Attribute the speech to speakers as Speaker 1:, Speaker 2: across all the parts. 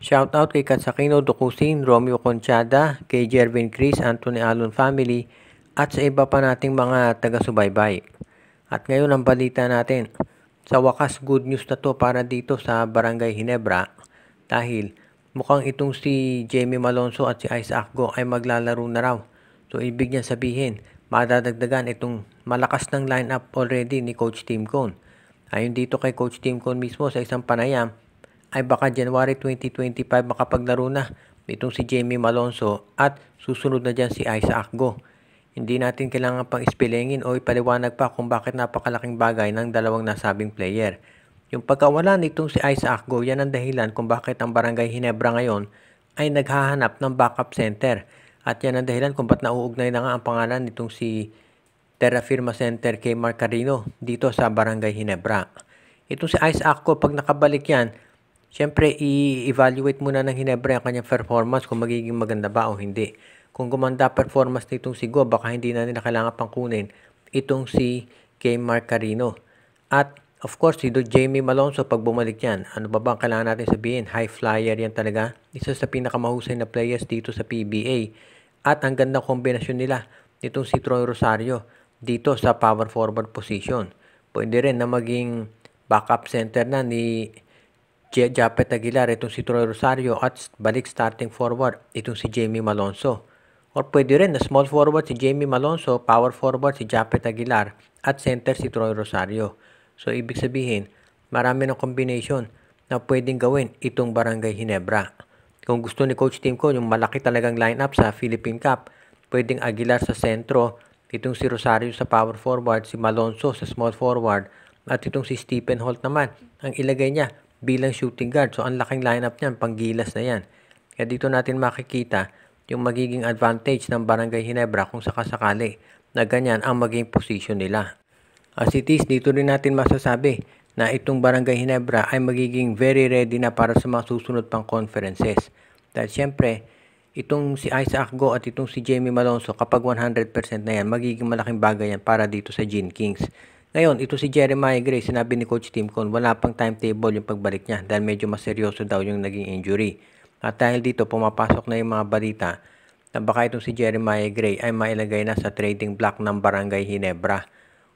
Speaker 1: Shoutout kay Katsakino Ducusin, Romeo Conchada, kay Jervin Chris, Anthony Alon family, at sa iba pa nating mga taga-subaybay. At ngayon ang balita natin. Sa wakas, good news na to para dito sa Barangay Ginebra dahil mukhang itong si Jamie Malonzo at si Isaac Go ay maglalaro na raw. So ibig niya sabihin, madadagdagan itong malakas ng lineup already ni Coach Tim Cone. Ayon dito kay Coach Tim Cone mismo sa isang panayam, ay baka January 2025 makapaglaro na itong si Jamie Malonzo at susunod na dyan si Isaac Go. Hindi natin kailangan pang ispilengin o ipaliwanag pa kung bakit napakalaking bagay ng dalawang nasabing player. Yung pagkawala nitong si Isaac Go, yan ang dahilan kung bakit ang Barangay Ginebra ngayon ay naghahanap ng backup center. At yan ang dahilan kung ba't nauugnay na nga ang pangalan nitong si Terra Firma Center kay Mark Carino dito sa Barangay Ginebra. Itong si Isaac Go, pag nakabalik yan, siyempre, i-evaluate muna ng Ginebra ang kanyang performance kung magiging maganda ba o hindi. Kung gumanda performance nitong si Go, baka hindi na nila kailangan pang kunin itong si kay Mark Carino. At of course, si Jamie Malonzo pag bumalik yan, ano ba bang kailangan natin sabihin? High flyer yan talaga. Isa sa pinakamahusay na players dito sa PBA. At ang gandang kombinasyon nila nitong si Troy Rosario dito sa power forward position. Pwede rin na maging backup center na ni Japet Aguilar itong si Troy Rosario at balik starting forward itong si Jamie Malonzo. Or pwede rin na small forward si Jamie Malonzo, power forward si Japet Aguilar at center si Troy Rosario. So ibig sabihin, marami ng combination na pwedeng gawin itong Barangay Ginebra. Kung gusto ni Coach Tim Cone yung malaki talagang lineup sa Philippine Cup, pwedeng Aguilar sa sentro, itong si Rosario sa power forward, si Malonzo sa small forward, at itong si Stephen Holt naman, ang ilagay niya bilang shooting guard. So, ang laking lineup niyan, panggilas na yan. Kaya dito natin makikita yung magiging advantage ng Barangay Ginebra kung sakasakali na ganyan ang maging position nila. As it is, dito rin natin masasabi na itong Barangay Ginebra ay magiging very ready na para sa mga susunod pang conferences. Dahil siyempre, itong si Isaac Go at itong si Jamie Malonzo, kapag 100% na yan, magiging malaking bagay yan para dito sa Gene Kings. Ngayon, ito si Jeremiah Gray, sinabi ni Coach Tim Cone, wala pang timetable yung pagbalik niya dahil medyo mas seryoso daw yung naging injury. At dahil dito, pumapasok na yung mga balita na baka itong si Jeremiah Gray ay mailagay na sa trading block ng Barangay Ginebra.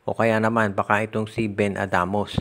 Speaker 1: O kaya naman, baka itong si Ben Adamos.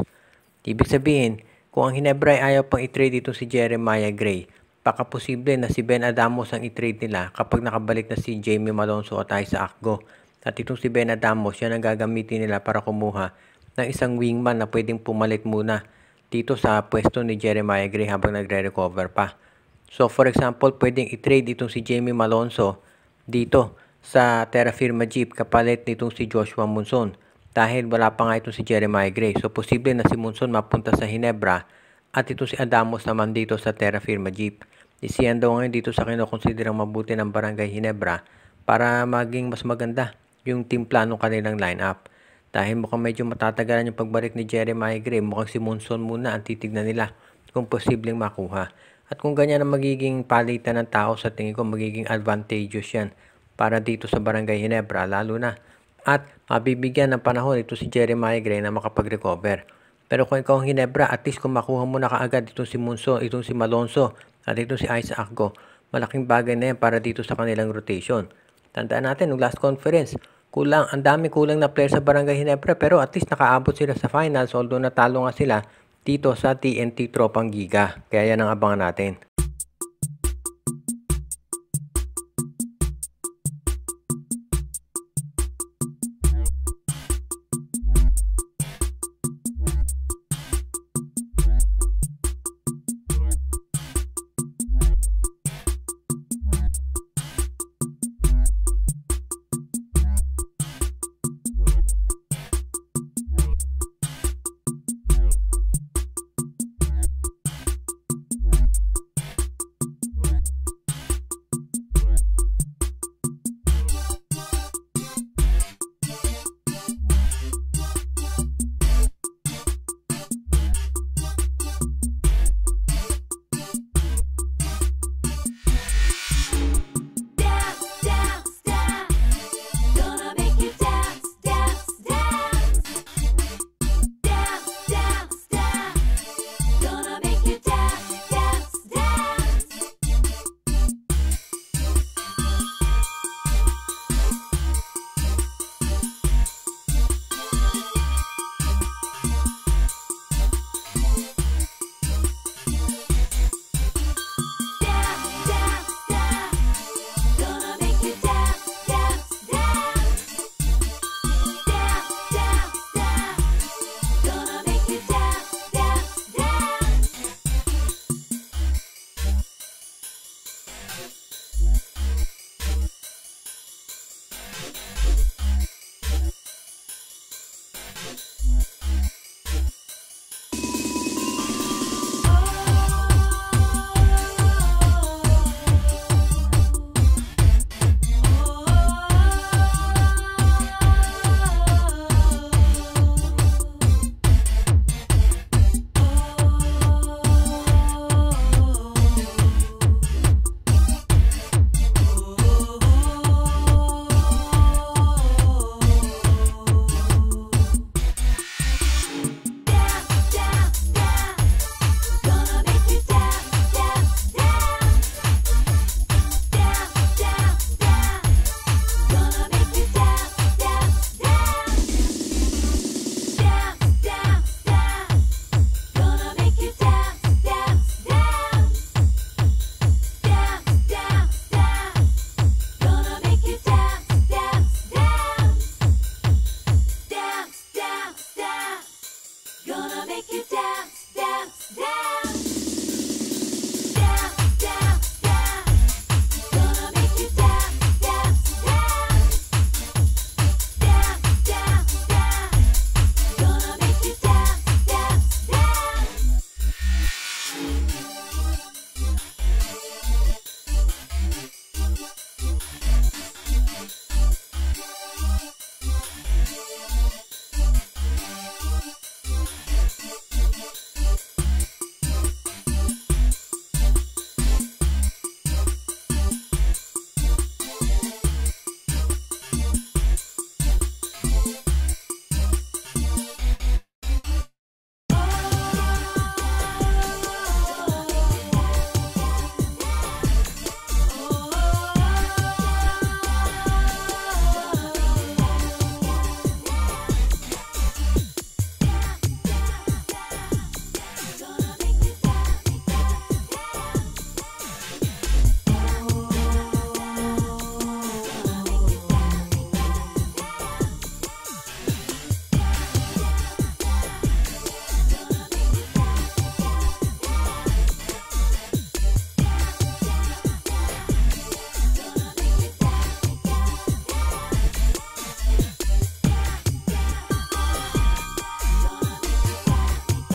Speaker 1: Ibig sabihin, kung ang Ginebra ay ayaw pang i-trade itong si Jeremiah Gray, baka posible na si Ben Adamos ang i-trade nila kapag nakabalik na si Jamie Malonzo at Isaac Go. At itong si Ben Adamos, yan ang gagamitin nila para kumuha ng isang wingman na pwedeng pumalit muna dito sa pwesto ni Jeremiah Gray habang nagre-recover pa. So for example, pwedeng i-trade itong si Jamie Malonzo dito sa Terra Firma Jeep kapalit nitong si Joshua Monson dahil wala pa nga itong si Jeremiah Gray. So posible na si Monson mapunta sa Ginebra at itong si Adamos naman dito sa Terra Firma Jeep. Isiyan daw ngayon dito sa kinukonsiderang mabuti ng Barangay Ginebra para maging mas maganda yung team plano kanilang lineup. Dahil mukhang medyo matatagalan yung pagbalik ni Jeremiah Gray, mukhang si Monson muna ang titignan nila kung posibleng makuha. At kung ganyan ang magiging palitan ng tao, sa tingin ko magiging advantageous yan para dito sa Barangay Ginebra lalo na. At mabibigyan ng panahon ito si Jeremiah Gray na makapag-recover. Pero kung ikaw ang Ginebra, at least kung makuha mo na kaagad itong si Monson, itong si Malonzo at itong si Isaac Go, malaking bagay na yan para dito sa kanilang rotation. Tandaan natin, nung last conference, ang dami kulang na player sa Barangay Ginebra pero at least nakaabot sila sa finals although natalo nga sila dito sa TNT Tropang Giga. Kaya yan ang abangan natin.